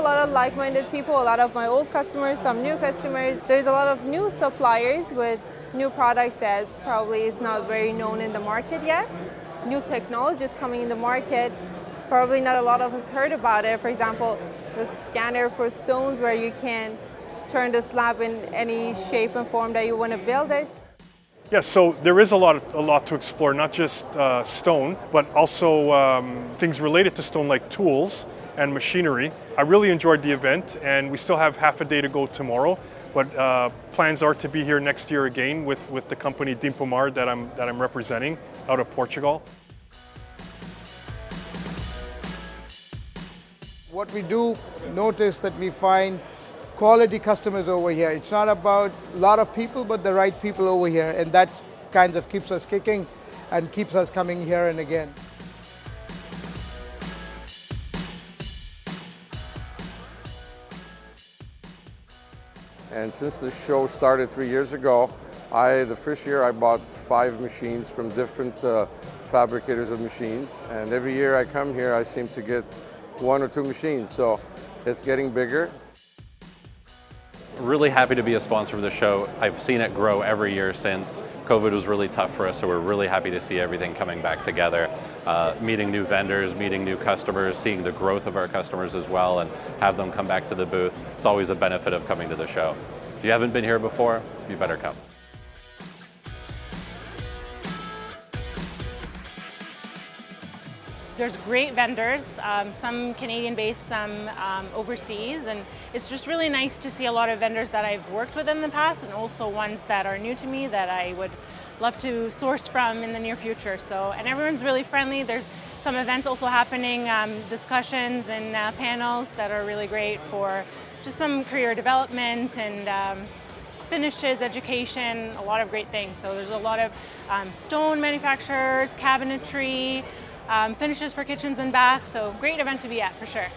lot of like-minded people, a lot of my old customers, some new customers. There's a lot of new suppliers with new products that probably is not very known in the market yet. New technologies coming in the market, probably not a lot of us heard about it. For example, the scanner for stones where you can turn the slab in any shape and form that you want to build it. Yes, so there is a lot to explore, not just stone, but also things related to stone like tools and machinery. I really enjoyed the event, and we still have half a day to go tomorrow, but plans are to be here next year again with the company Dimpomar that I'm representing out of Portugal. What we do notice that we find quality customers over here. It's not about a lot of people, but the right people over here, and that kind of keeps us kicking and keeps us coming here and again. And since the show started 3 years ago, the first year I bought 5 machines from different fabricators of machines, and every year I come here I seem to get 1 or 2 machines, so it's getting bigger. Really happy to be a sponsor of the show. I've seen it grow every year since. COVID was really tough for us, so we're really happy to see everything coming back together. Meeting new vendors, meeting new customers, seeing the growth of our customers as well, and have them come back to the booth. It's always a benefit of coming to the show. If you haven't been here before, you better come. There's great vendors, some Canadian-based, some overseas, and it's just really nice to see a lot of vendors that I've worked with in the past, and also ones that are new to me that I would love to source from in the near future. So, and everyone's really friendly. There's some events also happening, discussions and panels that are really great for just some career development and finishes, education, a lot of great things. So there's a lot of stone manufacturers, cabinetry, finishes for kitchens and baths, so great event to be at for sure.